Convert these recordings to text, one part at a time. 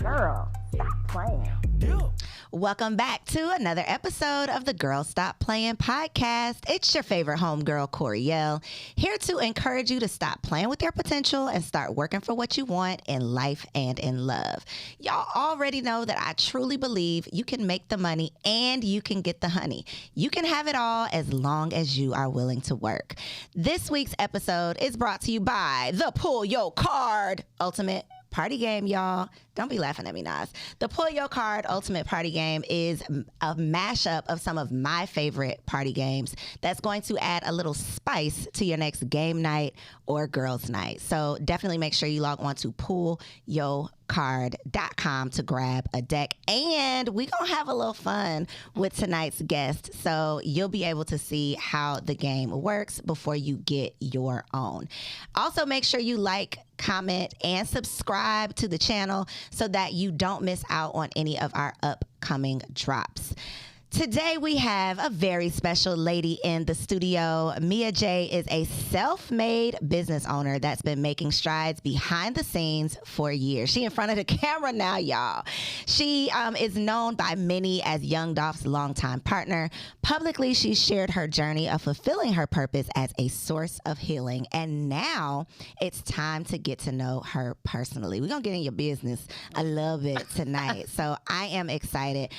Girl, stop playing. Welcome back to another episode of the Girl Stop Playin podcast. It's your favorite homegirl, Koereyelle, here to encourage you to stop playing with your potential and start working for what you want in life and in love. Y'all already know that I truly believe you can make the money and you can get the honey. You can have it all as long as you are willing to work. This week's episode is brought to you by the Pull Your Card Ultimate Party Game, y'all. Don't be laughing at me, Nas. The Pull Your Card Ultimate Party Game is a mashup of some of my favorite party games that's going to add a little spice to your next game night or girls' night. So definitely make sure you log on to pullyourcard.com to grab a deck. And we're going to have a little fun with tonight's guest. So you'll be able to see how the game works before you get your own. Also, make sure you like, comment, and subscribe to the channel so that you don't miss out on any of our upcoming drops. Today we have a very special lady in the studio. Mia Jaye is a self-made business owner that's been making strides behind the scenes for years. She in front of the camera now, y'all. She is known by many as Young Dolph's longtime partner. Publicly, she shared her journey of fulfilling her purpose as a source of healing. And now it's time to get to know her personally. We're going to get in your business a little bit tonight. So I am excited.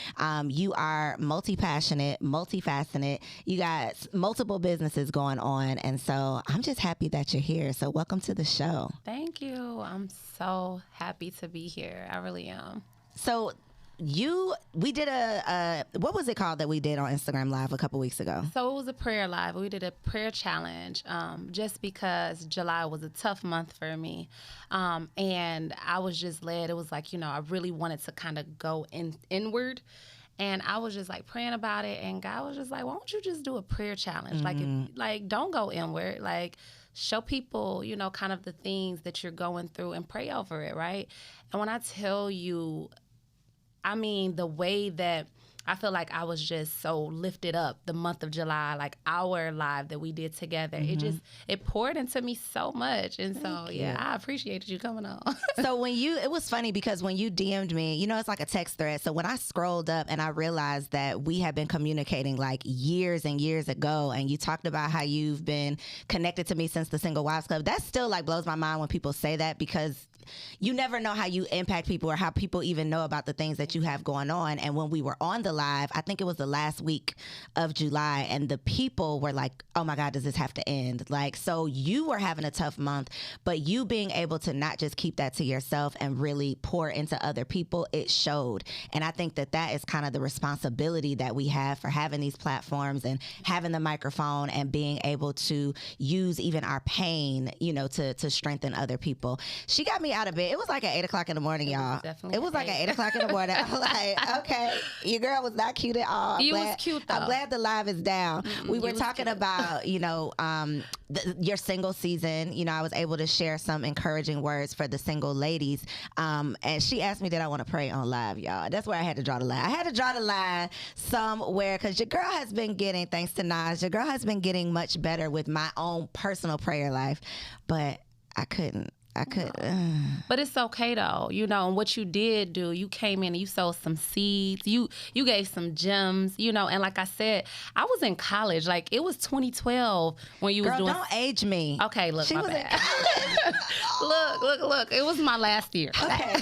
You are multi-passionate, multifaceted. You got multiple businesses going on. And so I'm just happy that you're here. So welcome to the show. Thank you. I'm so happy to be here. I really am. So we did what was it called that we did on Instagram Live a couple weeks ago? So it was a prayer live. We did a prayer challenge just because July was a tough month for me. And I was just led. It was like, I really wanted to kind of go inward. And I was just like praying about it, and God was just like, "Why don't you just do a prayer challenge? Like, don't go inward. Like, show people, kind of the things that you're going through, and pray over it, right?" And when I tell you, I mean, the way that I feel like I was just so lifted up the month of July, like our live that we did together. It poured into me so much. And I appreciated you coming on. So it was funny because when you DM'd me, it's like a text thread. So when I scrolled up and I realized that we had been communicating like years and years ago, and you talked about how you've been connected to me since the Single Wives Club, that still like blows my mind when people say that, because you never know how you impact people or how people even know about the things that you have going on. And when we were on the live, I think it was the last week of July, and the people were like, "Oh my God, does this have to end?" Like, so you were having a tough month, but you being able to not just keep that to yourself and really pour into other people, it showed. And I think that is kind of the responsibility that we have for having these platforms and having the microphone and being able to use even our pain, to strengthen other people. She got me out of bed. It was like at 8 o'clock in the morning, y'all. It was like at 8 o'clock in the morning. I'm like, okay, your girl was not cute at all. You was cute though. I'm glad the live is down. We were talking about, your single season. I was able to share some encouraging words for the single ladies. And she asked me, did I want to pray on live, y'all? That's where I had to draw the line. I had to draw the line somewhere, because your girl has been getting, thanks to Nas, your girl has been getting much better with my own personal prayer life, but I couldn't. But it's okay though, and what you did do, you came in and you sowed some seeds, you gave some gems, and like I said, I was in college, like it was 2012 when you was doing. Don't age me. Okay, look, she my was bad. look, it was my last year. Okay,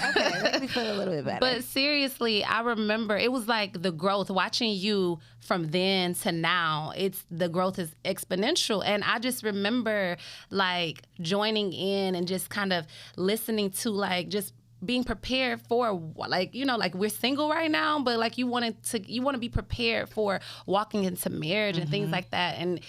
make me feel a little bit better. But seriously, I remember it was like the growth, watching you from then to now, the growth is exponential. And I just remember like joining in and just kind of listening to like just being prepared for, like, like we're single right now, but like you want to be prepared for walking into marriage and things like that. And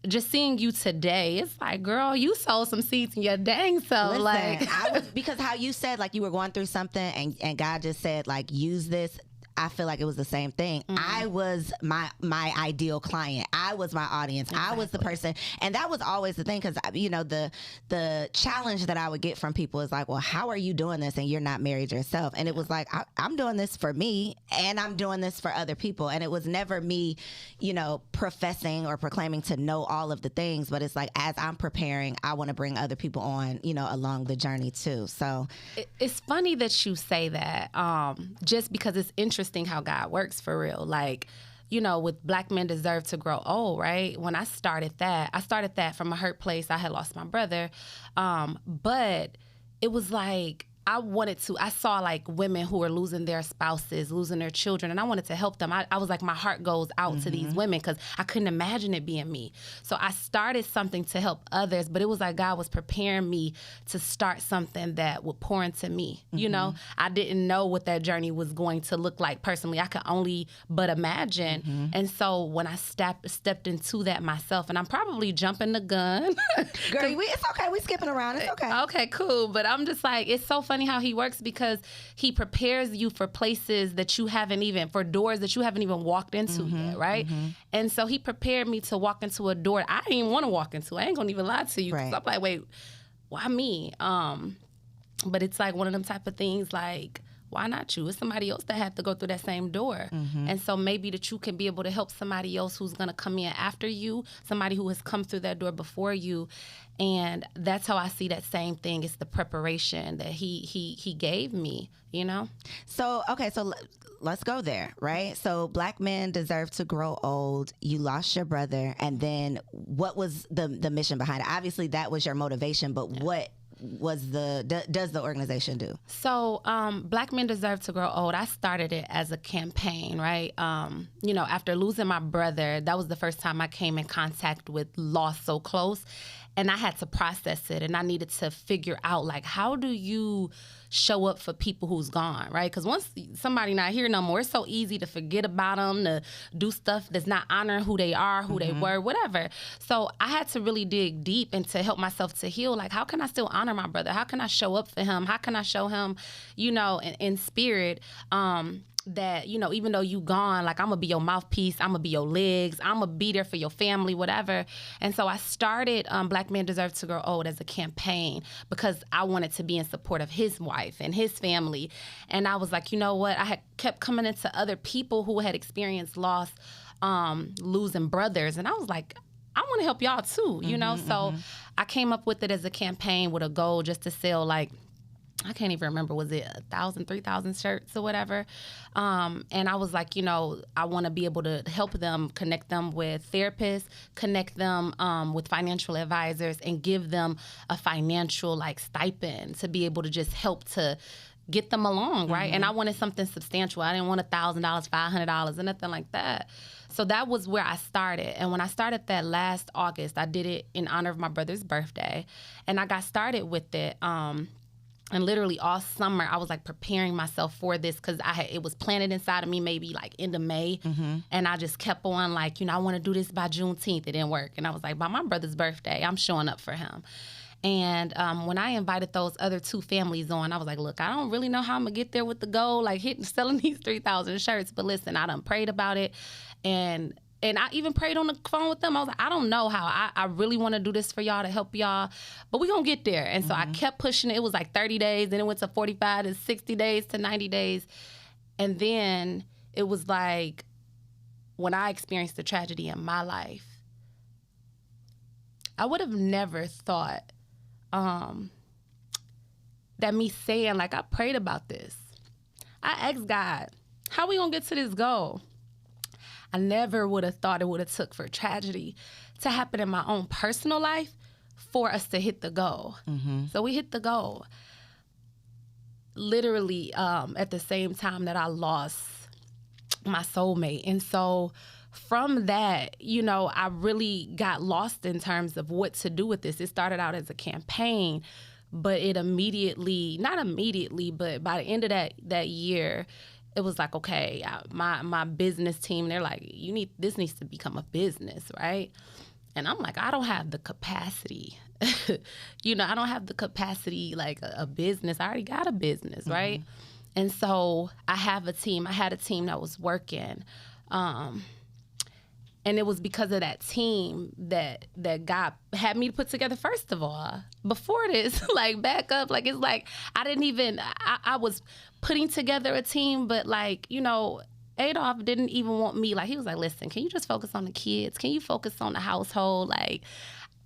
just seeing you today, it's like, girl, you sowed some seeds in your dang self. Listen, like because how you said like you were going through something and God just said like, use this. I feel like it was the same thing. I was my ideal client. I was my audience. I was the person. And that was always the thing, because, you know, the challenge that I would get from people is like, well, how are you doing this and you're not married yourself? And it was like, I'm doing this for me, and I'm doing this for other people. And it was never me, you know, professing or proclaiming to know all of the things, but it's like, as I'm preparing, I want to bring other people on, you know, along the journey too. So it's funny that you say that, just because it's interesting how God works for real. Like, you know, with Black Men Deserve to Grow Old, right? When I started that from a hurt place. I had lost my brother. But it was like, I saw like women who were losing their spouses, losing their children, and I wanted to help them. I was like, my heart goes out to these women, because I couldn't imagine it being me. So I started something to help others, but it was like God was preparing me to start something that would pour into me. You know, I didn't know what that journey was going to look like personally. I could only but imagine. And so when I stepped into that myself, and I'm probably jumping the gun. Girl, it's okay. We skipping around. It's okay. Okay, cool. But I'm just like, it's so funny how he works, because he prepares you for places that you haven't even, for doors that you haven't even walked into yet, right? And so he prepared me to walk into a door I didn't even want to walk into. I ain't gonna even lie to you. Right. I'm like, wait, why me? But it's like one of them type of things, like, why not you? It's somebody else that had to go through that same door. And so maybe that you can be able to help somebody else who's going to come in after you, somebody who has come through that door before you. And that's how I see that same thing. It's the preparation that he gave me, you know? So, okay, so let's go there, right? So Black Men Deserve to Grow Old. You lost your brother. And then what was the mission behind it? Obviously, that was your motivation, but what does the organization do? So Black Men Deserve to Grow Old, I started it as a campaign, right? You know, after losing my brother, that was the first time I came in contact with loss so close, and I had to process it, and I needed to figure out, like, how do you show up for people who's gone, right? Because once somebody not here no more, it's so easy to forget about them, to do stuff that's not honoring who they are, who they were, whatever. So I had to really dig deep and to help myself to heal. Like, how can I still honor my brother? How can I show up for him? How can I show him, you know, in spirit, that, you know, even though you gone, like, I'm gonna be your mouthpiece, I'm gonna be your legs, I'm gonna be there for your family, whatever. And so I started Black Men Deserve to Grow Old as a campaign, because I wanted to be in support of his wife and his family. And I was like, you know what? I had kept coming into other people who had experienced loss, losing brothers, and I was like, I want to help y'all too, you know? So I came up with it as a campaign with a goal just to sell, like, I can't even remember, was it 1,000, 3,000 shirts or whatever? And I was like, you know, I want to be able to help them, connect them with therapists, connect them with financial advisors, and give them a financial, like, stipend to be able to just help to get them along, right? And I wanted something substantial. I didn't want $1,000, $500, or nothing like that. So that was where I started. And when I started that last August, I did it in honor of my brother's birthday. And I got started with it. And literally all summer, I was like preparing myself for this, because it was planted inside of me maybe like end of May. And I just kept on like, you know, I want to do this by Juneteenth. It didn't work. And I was like, by my brother's birthday, I'm showing up for him. And when I invited those other two families on, I was like, look, I don't really know how I'm going to get there with the goal, like selling these 3,000 shirts. But listen, I done prayed about it. And I even prayed on the phone with them. I was like, I don't know how. I really want to do this for y'all, to help y'all, but we're going to get there. And so I kept pushing it. It was like 30 days, then it went to 45 to 60 days to 90 days. And then it was like, when I experienced the tragedy in my life, I would have never thought that me saying, like, I prayed about this. I asked God, how we going to get to this goal? I never would have thought it would have took for tragedy to happen in my own personal life for us to hit the goal. So we hit the goal. Literally at the same time that I lost my soulmate. And so from that, you know, I really got lost in terms of what to do with this. It started out as a campaign, but it immediately, not immediately, but by the end of that year, it was like, okay, my business team, they're like, this needs to become a business, right? And I'm like, I don't have the capacity. You know, I don't have the capacity like a business. I already got a business, right? And so I had a team that was working. And it was because of that team that God had me to put together, first of all. Before this, like, back up, like, it's like I was putting together a team, but, like, you know, Adolph didn't even want me. Like, he was like, listen, can you just focus on the kids? Can you focus on the household? Like,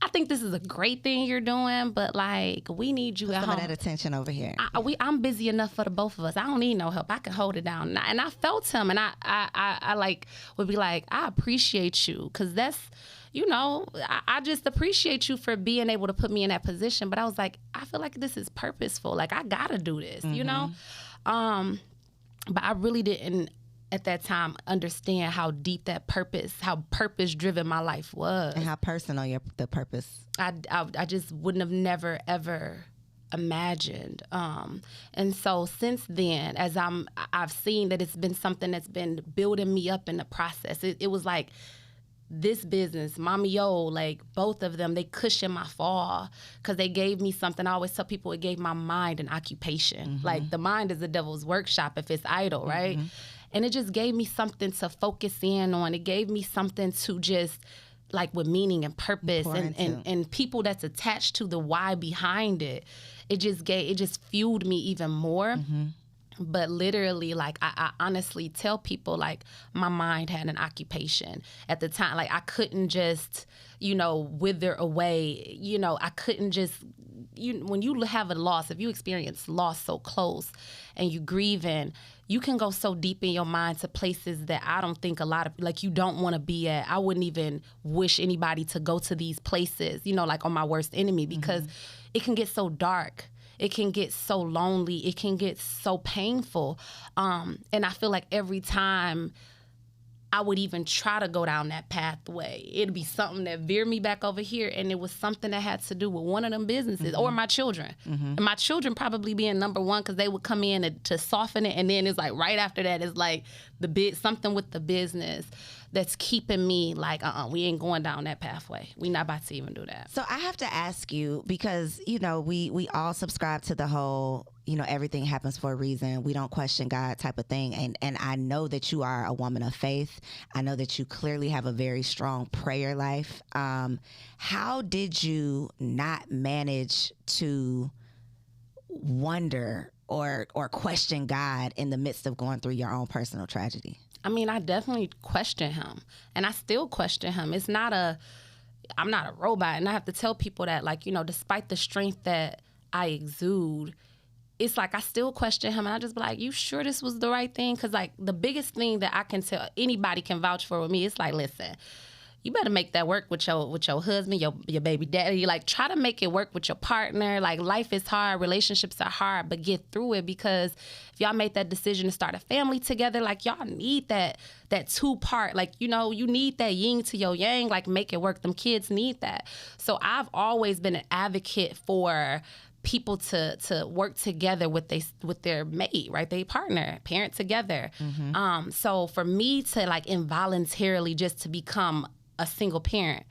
I think this is a great thing you're doing, but, like, we need you at home. Some of that attention over here. I'm busy enough for the both of us. I don't need no help. I can hold it down. And I felt him, and I like would be like, I appreciate you, because that's, you know, I just appreciate you for being able to put me in that position. But I was like, I feel like this is purposeful. Like, I gotta do this, you know. But I really didn't at that time understand how deep that how purpose-driven my life was. And how personal the purpose. I just wouldn't have never, ever imagined. And so since then, as I've seen that it's been something that's been building me up in the process. It was like this business, MOMMYEO, like both of them, they cushioned my fall because they gave me something. I always tell people it gave my mind an occupation. Like, the mind is the devil's workshop if it's idle, right? And it just gave me something to focus in on. It gave me something to just, like, with meaning and purpose and people that's attached to the why behind it. It just fueled me even more. But literally, like, I honestly tell people, like, my mind had an occupation at the time. Like, I couldn't just, you know, wither away. You know, I couldn't just, when you have a loss, if you experience loss so close and you grieving, you can go so deep in your mind to places that I don't think a lot of, like, you don't want to be at. I wouldn't even wish anybody to go to these places, you know, like on my worst enemy, because it can get so dark. It can get so lonely. It can get so painful. And I feel like every time I would even try to go down that pathway, it'd be something that veered me back over here. And it was something that had to do with one of them businesses or my children. And my children probably being number one, because they would come in to soften it. And then it's like right after that, it's like something with the business that's keeping me like, we ain't going down that pathway. We not about to even do that. So I have to ask you, because, you know, we all subscribe to the whole, you know, everything happens for a reason. We don't question God type of thing. And I know that you are a woman of faith. I know that you clearly have a very strong prayer life. How did you not manage to wonder or question God in the midst of going through your own personal tragedy? I mean, I definitely question him, and I still question him. I'm not a robot, and I have to tell people that, like, you know, despite the strength that I exude, it's like I still question him, and I just be like, you sure this was the right thing? Because, like, the biggest thing that I can tell, anybody can vouch for with me, it's like, listen, you better make that work with your husband, your baby daddy. Like, try to make it work with your partner. Like, life is hard, relationships are hard, but get through it, because if y'all made that decision to start a family together, like, y'all need that two-part. Like, you know, you need that yin to your yang. Like, make it work. Them kids need that. So I've always been an advocate for people to work together with their mate, right? They partner, parent together. So for me to, like, involuntarily just to become a single parent,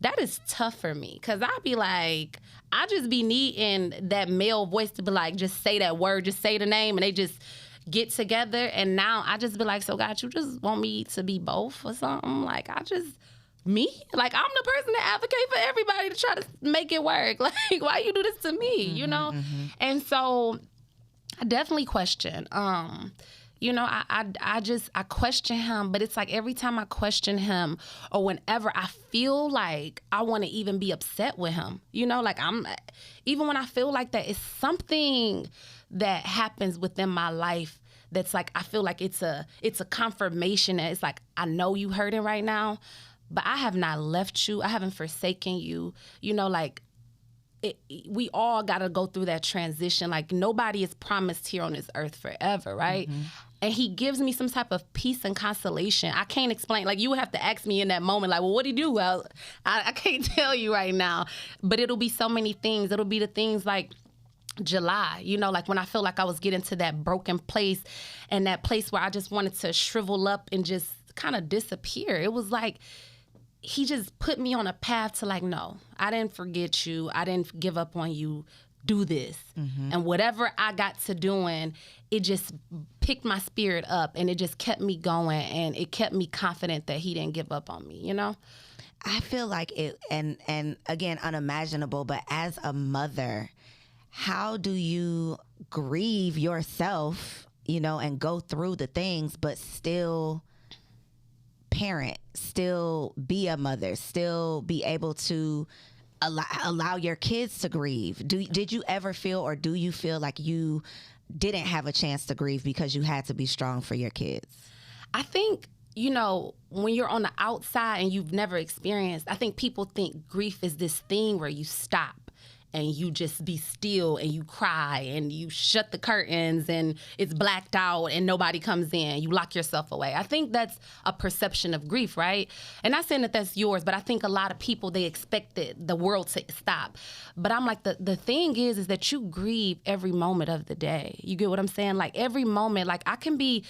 that is tough for me, because I'd be like, I just be needing that male voice to be like, just say that word, just say the name, and they just get together. And now I just be like, so God, you just want me to be both or something? Like, me? Like, I'm the person that advocate for everybody to try to make it work. Like, why you do this to me, you know? And so I definitely question. You know, I question him, but it's like every time I question him, or whenever I feel like I want to even be upset with him, you know, like even when I feel like that, it's something that happens within my life that's like, I feel like it's a confirmation that it's like, I know you hurting right now, but I have not left you. I haven't forsaken you. You know, like, we all got to go through that transition. Like, nobody is promised here on this earth forever, right? And he gives me some type of peace and consolation. I can't explain. Like, you would have to ask me in that moment, like, well, what did he do? Well, I can't tell you right now. But it'll be so many things. It'll be the things like July, you know, like when I feel like I was getting to that broken place, and that place where I just wanted to shrivel up and just kind of disappear. It was like he just put me on a path to, like, no, I didn't forget you. I didn't give up on you. do this. And whatever I got to doing, it just picked my spirit up and it just kept me going and it kept me confident that he didn't give up on me, you know? I feel like it, and again, unimaginable, but as a mother, how do you grieve yourself, you know, and go through the things, but still parent, still be a mother, still be able to allow your kids to grieve? Did you ever feel, or do you feel like you didn't have a chance to grieve because you had to be strong for your kids? I think, you know, when you're on the outside and you've never experienced, I think people think grief is this thing where you stop and you just be still and you cry and you shut the curtains and it's blacked out and nobody comes in. You lock yourself away. I think that's a perception of grief, right? And not saying that that's yours, but I think a lot of people, they expect the world to stop. But I'm like, the thing is that you grieve every moment of the day. You get what I'm saying? Like every moment, like I can be,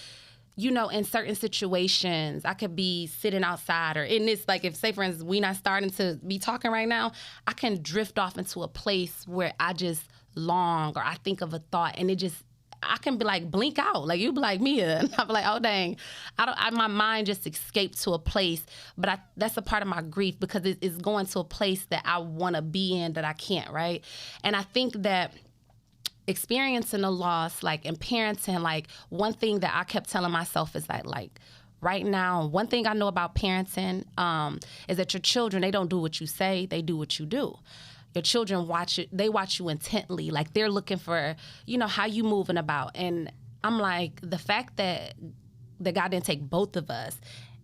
you know, in certain situations, I could be sitting outside or in this, like if, say, for instance, we not starting to be talking right now, I can drift off into a place where I just long or I think of a thought and it just, I can be like, blink out. Like, you be like, Mia. And I'll be like, oh, dang. My mind just escaped to a place. But that's a part of my grief because it's going to a place that I want to be in that I can't, right? And I think that experiencing a loss, like, and parenting, like, one thing that I kept telling myself is that, like, right now, one thing I know about parenting is that your children, they don't do what you say, they do what you do. Your children watch it, they watch you intently, like, they're looking for, you know, how you moving about. And I'm like, the fact that God didn't take both of us,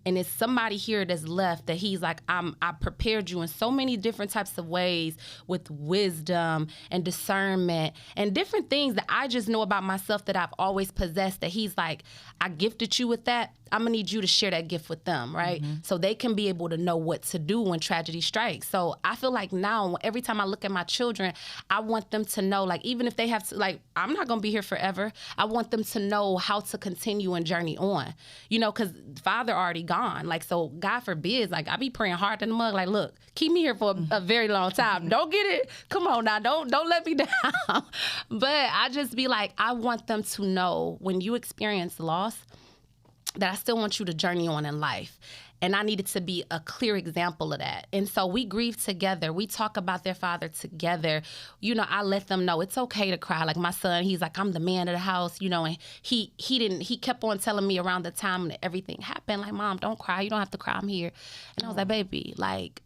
and it's somebody here that's left that he's like, I prepared you in so many different types of ways with wisdom and discernment and different things that I just know about myself that I've always possessed, that he's like, I gifted you with that. I'm going to need you to share that gift with them, right? Mm-hmm. So they can be able to know what to do when tragedy strikes. So I feel like now, every time I look at my children, I want them to know, like, even if they have to, like, I'm not going to be here forever. I want them to know how to continue and journey on, you know, because Father already gone. Like, so God forbid, like, I be praying hard in the mug, like, look, keep me here for a very long time. Don't get it. Come on now. Don't let me down. But I just be like, I want them to know when you experience loss, that I still want you to journey on in life. And I needed to be a clear example of that. And so we grieve together. We talk about their father together. You know, I let them know it's okay to cry. Like my son, he's like, I'm the man of the house, you know, and he kept on telling me around the time that everything happened, like, Mom, don't cry. You don't have to cry. I'm here. And I was like, baby, like,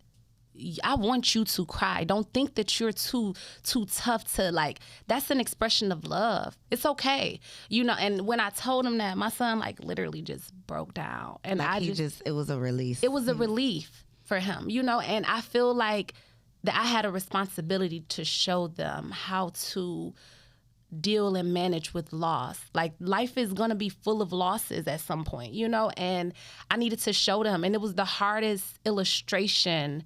I want you to cry. Don't think that you're too tough to, like, that's an expression of love. It's okay. You know, and when I told him that, my son, like, literally just broke down. And like it was a release. It was a relief for him, you know, and I feel like that I had a responsibility to show them how to deal and manage with loss. Like, life is going to be full of losses at some point, you know, and I needed to show them. And it was the hardest illustration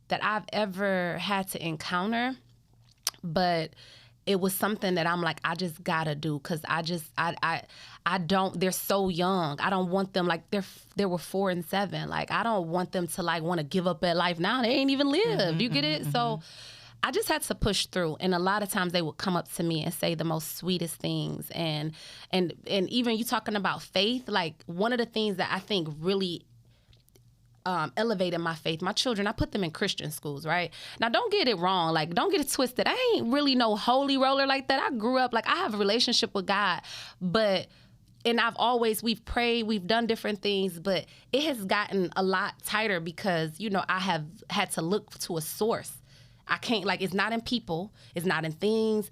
that I've ever had to encounter, but it was something that I'm like, I just gotta do, because I don't, they're so young. I don't want them, like, they were 4 and 7. Like, I don't want them to, like, want to give up at life now. They ain't even lived. You get it? Mm-hmm. So I just had to push through. And a lot of times they would come up to me and say the most sweetest things. And even you talking about faith, like, one of the things that I think really elevated my faith. My children, I put them in Christian schools, right? Now, don't get it wrong. Like, don't get it twisted. I ain't really no holy roller like that. I grew up, like, I have a relationship with God, and we've prayed, we've done different things, but it has gotten a lot tighter because, you know, I have had to look to a source. I can't, like, it's not in people, it's not in things.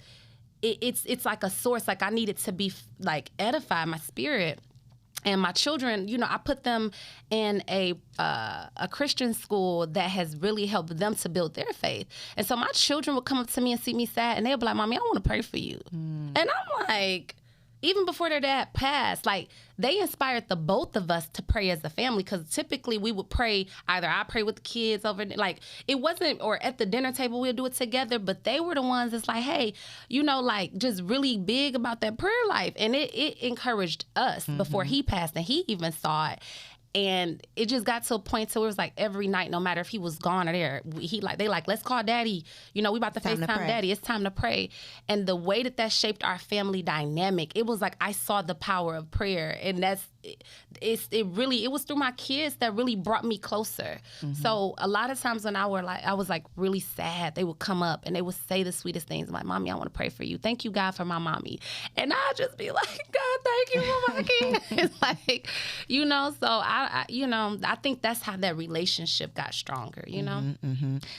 It's like a source. Like, I needed to be, like, edify my spirit. And my children, you know, I put them in a Christian school that has really helped them to build their faith. And so my children would come up to me and see me sad, and they'll be like, Mommy, I want to pray for you. And I'm like, even before their dad passed, like, they inspired the both of us to pray as a family, because typically we would pray, either I pray with the kids over, like, it wasn't, or at the dinner table we'll do it together, but they were the ones that's like, hey, you know, like, just really big about that prayer life. And it encouraged us before he passed, and he even saw it. And it just got to a point to where it was like every night, no matter if he was gone or there, they let's call daddy. You know, we about to FaceTime daddy. It's time to pray. And the way that shaped our family dynamic, it was like I saw the power of prayer. And it was through my kids that really brought me closer. So a lot of times when I was like really sad, they would come up and they would say the sweetest things. I'm like, Mommy, I want to pray for you. Thank you, God, for my mommy. And I'd just be like, God, thank you for my kid. It's like, you know, so I think that's how that relationship got stronger, you know?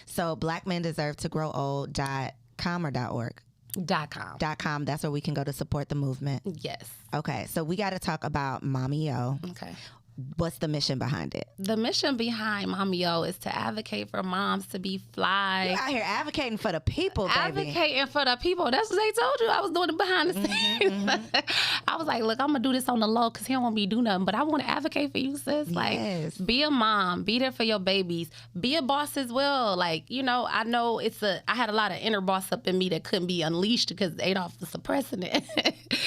So Black Men Deserve to Grow Old.com or .org? .com. That's where we can go to support the movement. Yes. Okay, so we got to talk about MOMMYEO. Okay. What's the mission behind it? The mission behind MOMMYEO is to advocate for moms to be fly. You're out here advocating for the people, baby. Advocating for the people. That's what they told you. I was doing it behind the scenes. I was like, look, I'm going to do this on the low because he don't want me to do nothing. But I want to advocate for you, sis. Like, be a mom. Be there for your babies. Be a boss as well. Like, you know, I know I had a lot of inner boss up in me that couldn't be unleashed because Adolph was suppressing it.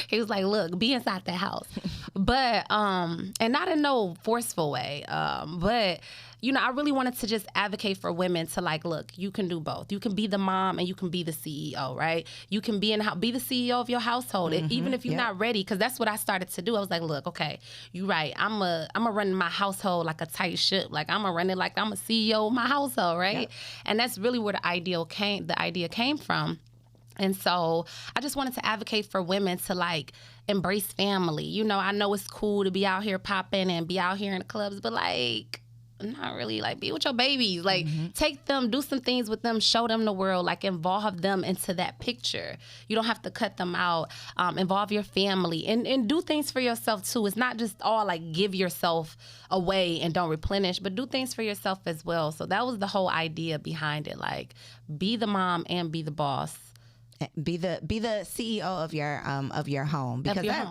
He was like, look, be inside the house. But, and not in no forceful way. But, you know, I really wanted to just advocate for women to like, look, you can do both. You can be the mom and you can be the CEO, right? You can be the CEO of your household, even if you're not ready, because that's what I started to do. I was like, look, okay, you're right. I'm a run my household like a tight ship. Like I'm a run it like I'm a CEO of my household, right? Yep. And that's really where the idea came from. And so I just wanted to advocate for women to like embrace family. You know, I know it's cool to be out here popping and be out here in the clubs, but like not really. Like be with your babies. Like take them, do some things with them, show them the world, like involve them into that picture. You don't have to cut them out. Involve your family and do things for yourself too. It's not just all like give yourself away and don't replenish, but do things for yourself as well. So that was the whole idea behind it. Like be the mom and be the boss. Be the CEO of your home, because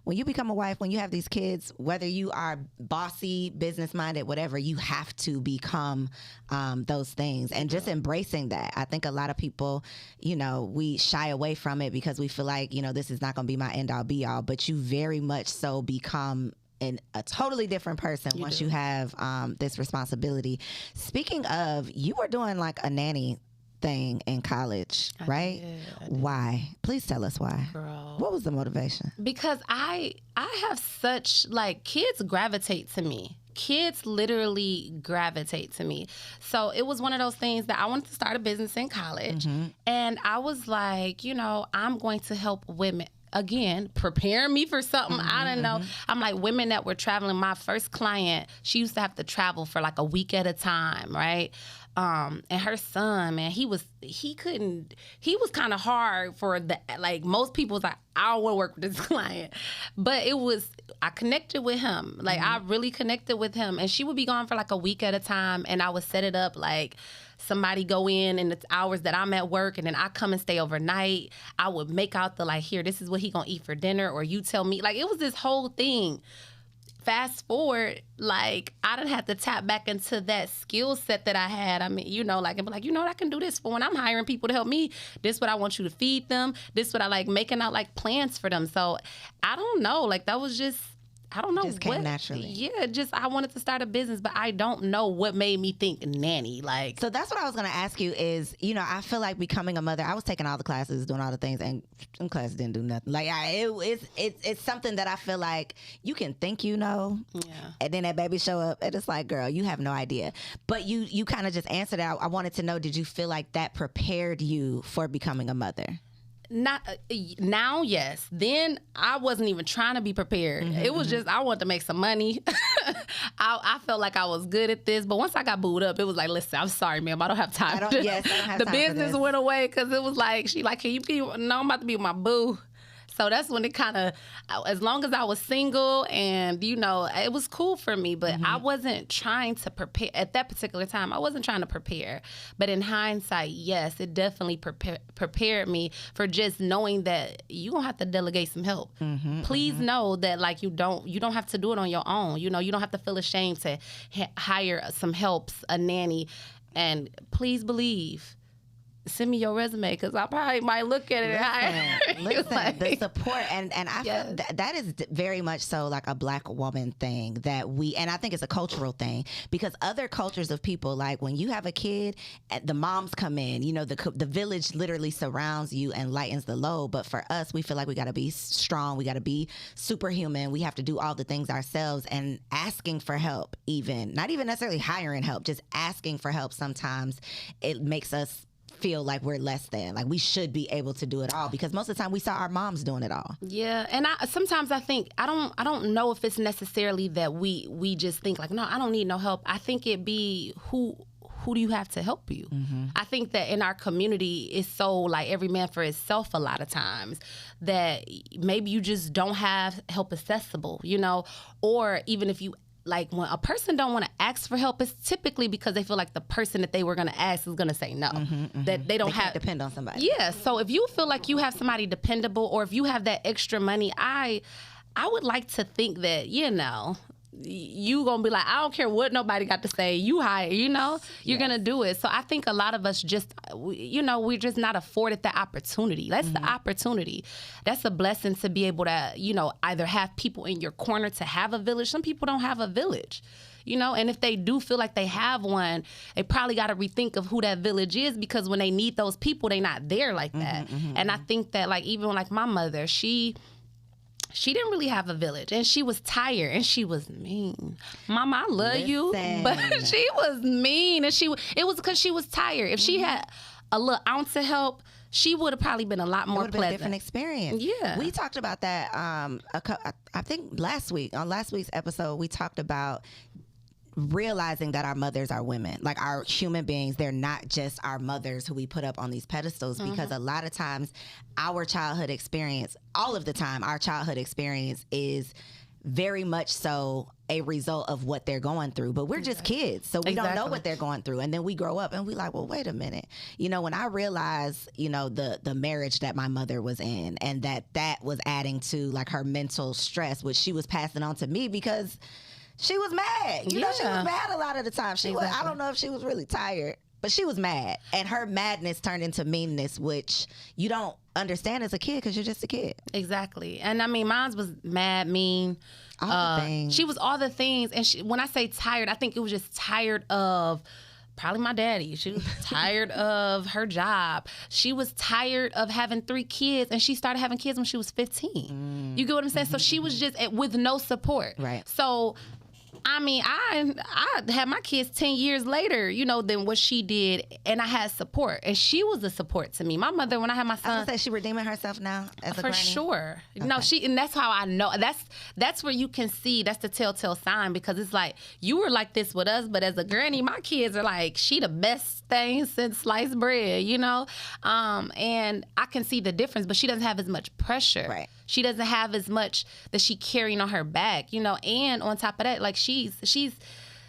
when you become a wife, when you have these kids, whether you are bossy, business minded, whatever, you have to become those things, and just embracing that. I think a lot of people, you know, we shy away from it because we feel like, you know, this is not going to be my end all be all, but you very much so become a totally different person once you have this responsibility. Speaking of, you were doing like a nanny thing in college, right? I did. Why? Please tell us why. Girl. What was the motivation? Because I have such, like, kids gravitate to me. Kids literally gravitate to me. So it was one of those things that I wanted to start a business in college. And I was like, you know, I'm going to help women. Again, prepare me for something. I don't know. I'm like, women that were traveling. My first client, she used to have to travel for like a week at a time, right? And her son, man, he was kind of hard for like most people was like, I don't want to work with this client. But I connected with him. Like I really connected with him. And she would be gone for like a week at a time. And I would set it up like somebody go in the hours that I'm at work, and then I come and stay overnight. I would make out here, this is what he gonna eat for dinner, or you tell me. Like it was this whole thing. Fast forward, like I done had to tap back into that skill set that I had. I mean, you know, like, and be like, you know what, I can do this for when I'm hiring people to help me. This is what I want you to feed them. This is what I like making out like plans for them. So I don't know, like that was just, I don't know just came naturally. Yeah, just I wanted to start a business, but I don't know what made me think nanny. Like, so that's what I was gonna ask you is, you know, I feel like becoming a mother. I was taking all the classes, doing all the things, and some classes didn't do nothing. Like, it's something that I feel like you can think you know, and then that baby show up, and it's like, girl, you have no idea. But you kind of just answered it. I wanted to know, did you feel like that prepared you for becoming a mother? Not now, yes. Then I wasn't even trying to be prepared. It was just I wanted to make some money. I felt like I was good at this, but once I got booed up, it was like, listen, I'm sorry, ma'am, I don't have time. I don't have the time business went away because it was like she like, can you be? No, I'm about to be with my boo. So that's when it kind of, as long as I was single and, you know, it was cool for me, but I wasn't trying to prepare. At that particular time, I wasn't trying to prepare. But in hindsight, yes, it definitely prepared me for just knowing that you're going to have to delegate some help. Please know that, like, you don't have to do it on your own. You know, you don't have to feel ashamed to hire some helps, a nanny. And please believe send me your resume because I probably might look at it and hire you. Listen, Like, the support and I feel that is very much so like a Black woman thing that and I think it's a cultural thing because other cultures of people, like when you have a kid, the moms come in, you know, the village literally surrounds you and lightens the load. But for us, we feel like we got to be strong, we got to be superhuman, we have to do all the things ourselves, and asking for help, even not even necessarily hiring help, just asking for help. Sometimes it makes us feel like we're less than, like we should be able to do it all, because most of the time we saw our moms doing it all. Yeah, and sometimes I think I don't know if it's necessarily that we just think like, no, I don't need no help. I think it be who do you have to help you? Mm-hmm. I think that in our community, it's so like every man for himself a lot of times, that maybe you just don't have help accessible, you know, or even if you, like when a person don't want to ask for help, it's typically because they feel like the person that they were going to ask is going to say no, that they don't have depend on somebody. Yeah. So if you feel like you have somebody dependable, or if you have that extra money, I would like to think that, you know, you gonna be like, I don't care what nobody got to say, you hire, you know, you're gonna do it. So I think a lot of us just, you know, we're just not afforded the opportunity. That's the opportunity. That's a blessing to be able to, you know, either have people in your corner to have a village. Some people don't have a village, you know, and if they do feel like they have one, they probably got to rethink of who that village is, because when they need those people, they not there like that. And I think that, like, even like my mother, she didn't really have a village, and she was tired, and she was mean. Mama, I love you, but she was mean, and it was because she was tired. If she had a little ounce of help, she would have probably been a lot more pleasant. Been a different experience. Yeah. We talked about that, I think last week, on last week's episode, we talked about realizing that our mothers are women, like our human beings. They're not just our mothers who we put up on these pedestals, because a lot of times our childhood experience, all of the time, our childhood experience is very much so a result of what they're going through. But we're just kids, so we don't know what they're going through. And then we grow up and we like, well, wait a minute. You know, when I realized, you know, the marriage that my mother was in, and that was adding to like her mental stress, which she was passing on to me because she was mad. You know, she was mad a lot of the time. I don't know if she was really tired, but she was mad. And her madness turned into meanness, which you don't understand as a kid because you're just a kid. Exactly. And I mean, mine was mad, mean. All the things. She was all the things. And when I say tired, I think it was just tired of probably my daddy. She was tired of her job. She was tired of having 3 kids, and she started having kids when she was 15. You get what I'm saying? So she was just with no support. Right. So I mean, I had my kids 10 years later, you know, than what she did, and I had support, and she was a support to me. My mother, when I had my son, I was gonna say, she redeeming herself now as a for granny? sure. Okay. No, and that's how I know. That's where you can see. That's the telltale sign, because it's like you were like this with us, but as a granny, my kids are like, she the best thing since sliced bread, you know. And I can see the difference, but she doesn't have as much pressure. Right. She doesn't have as much that she carrying on her back, you know. And on top of that, like she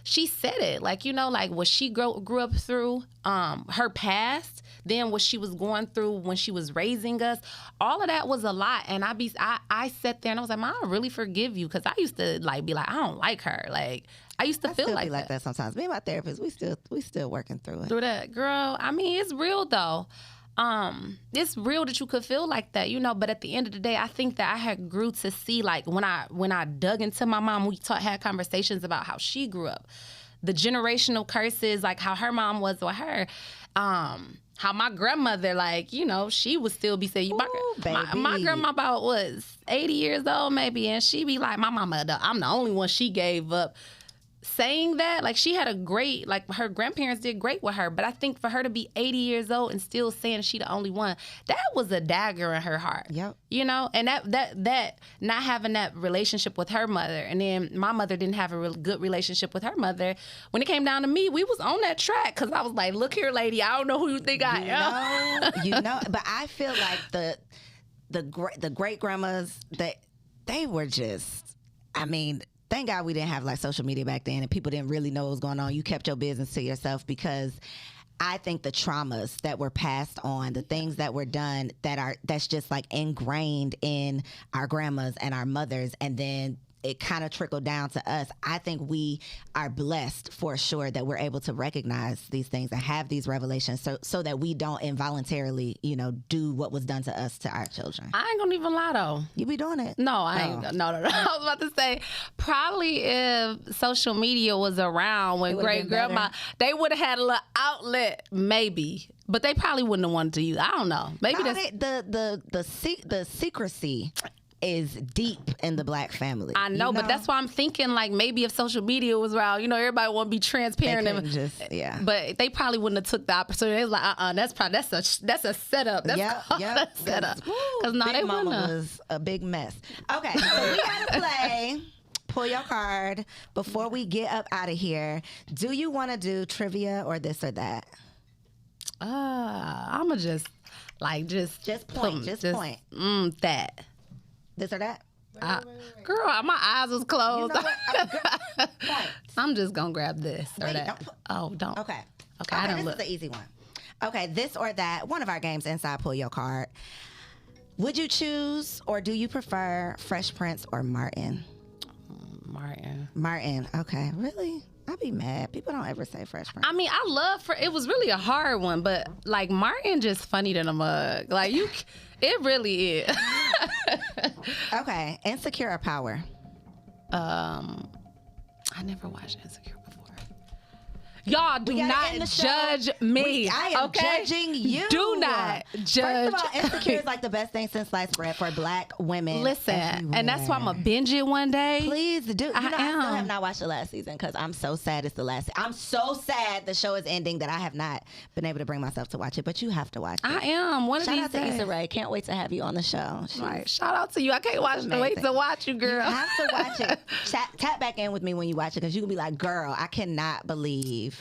said it, like, you know, like what she grew up through, her past, then what she was going through when she was raising us, all of that was a lot. And I sat there and I was like, Mom, I really forgive you, because I used to like be like, I don't like her. Like I used to feel like that sometimes. Me and my therapist, we still working through it. Through that, girl. I mean, it's real though. It's real that you could feel like that, you know, but at the end of the day, I think that I had grew to see, like, when I dug into my mom, we had conversations about how she grew up, the generational curses, like how her mom was with her, how my grandmother, like, you know, she would still be saying, my grandma about was 80 years old maybe, and she be like, my mama, I'm the only one she gave up. Saying that, like, she had a great, like, her grandparents did great with her, but I think for her to be 80 years old and still saying she the only one, that was a dagger in her heart. Yep. You know, and that not having that relationship with her mother, and then my mother didn't have a real good relationship with her mother. When it came down to me, we was on that track, because I was like, look here, lady, I don't know who you think I am. You know, but I feel like the great grandmas, they were just, I mean, thank God we didn't have like social media back then, and people didn't really know what was going on. You kept your business to yourself, because I think the traumas that were passed on, the things that were done that's just like ingrained in our grandmas and our mothers, and then it kind of trickled down to us. I think we are blessed for sure that we're able to recognize these things and have these revelations so that we don't involuntarily, do what was done to us to our children. I ain't gonna even lie though. You be doing it? No, I ain't. No. I was about to say, probably if social media was around when great grandma, they would have had a little outlet, maybe. But they probably wouldn't have wanted to use. I don't know. Maybe the secrecy is deep in the Black family. I know, but that's why I'm thinking like maybe if social media was around, everybody want to be transparent. But they probably wouldn't have took the opportunity. They was like, that's a setup. That's a setup. Because Big Mama was a big mess. Okay, so we gotta play. Pull your card before we get up out of here. Do you want to do trivia or this or that? I'ma just point. That. This or that? Girl, my eyes was closed. You know I'm just gonna grab this or that. Don't. Okay. I don't this look. is the easy one. Okay, this or that. One of our games inside Pull Your Card. Would you choose or do you prefer Fresh Prince or Martin? Martin. Okay, really? I'd be mad. People don't ever say Fresh Prince. I mean, I love it was really a hard one, but like Martin just funny than a mug. Like it really is. Okay, Insecure or Power? I never watched Insecure before. Y'all do not judge me. I am okay? judging you. Do not judge. First of all, Insecure is like the best thing since sliced bread for Black women. Listen, everywhere. and that's why I'm gonna binge it one day. Please do. I still am. have not watched the last season because I'm so sad it's the last. I'm so sad the show is ending that I have not been able to bring myself to watch it. But you have to watch it. I am. One of Shout these out to days. Issa Rae. Can't wait to have you on the show. Right. Shout out to you. I can't wait to watch you, girl. You have to watch it. Tap back in with me when you watch it because you can be like, girl, I cannot believe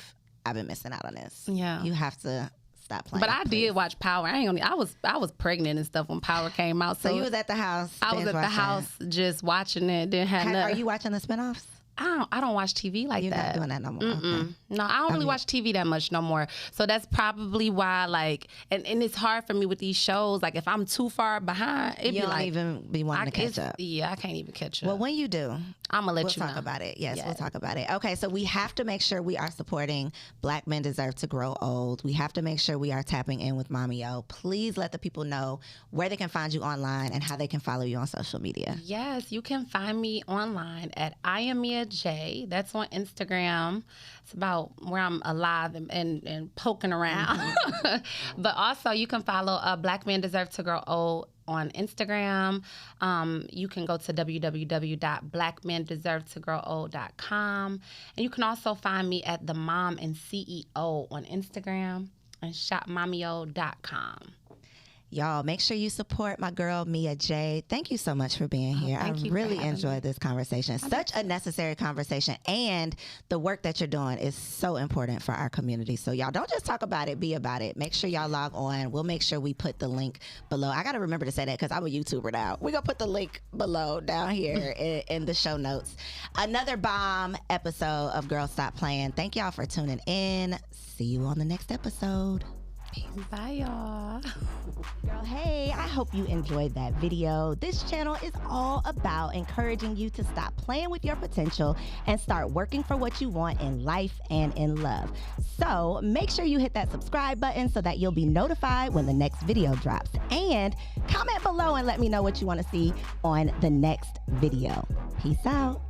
I've been missing out on this. Yeah. You have to stop playing. But I did watch Power. I was pregnant and stuff when Power came out. So you was at the house. I was at the house just watching it. Didn't have nothing. Are you watching the spinoffs? I don't watch TV like You're that. You're not doing that no more. Okay. No, I don't really watch TV that much no more. So that's probably why, and it's hard for me with these shows. Like, if I'm too far behind, you don't even be wanting to catch up. Yeah, I can't even catch up. Well, when you do, I'm going to let you know. We'll talk about it. Yes, we'll talk about it. Okay, so we have to make sure we are supporting Black Men Deserve to Grow Old. We have to make sure we are tapping in with MOMMYEO. Please let the people know where they can find you online and how they can follow you on social media. Yes, you can find me online at I am Mia Jaye. That's on Instagram. It's about where I'm alive and poking around. But also you can follow Black Men Deserve to Grow Old on Instagram. You can go to www.blackmendeservetogrowOld.com. And you can also find me at The Mom and CEO on Instagram and shopmommeo.com. Y'all, make sure you support my girl, Mia Jaye. Thank you so much for being here. I really enjoyed this conversation. Such a necessary conversation. And the work that you're doing is so important for our community. So y'all don't just talk about it, be about it. Make sure y'all log on. We'll make sure we put the link below. I got to remember to say that because I'm a YouTuber now. We're going to put the link below down here in the show notes. Another bomb episode of Girl Stop Playin. Thank y'all for tuning in. See you on the next episode. Bye, y'all. Girl, hey, I hope you enjoyed that video. This channel is all about encouraging you to stop playing with your potential and start working for what you want in life and in love. So make sure you hit that subscribe button so that you'll be notified when the next video drops. And comment below and let me know what you want to see on the next video. Peace out.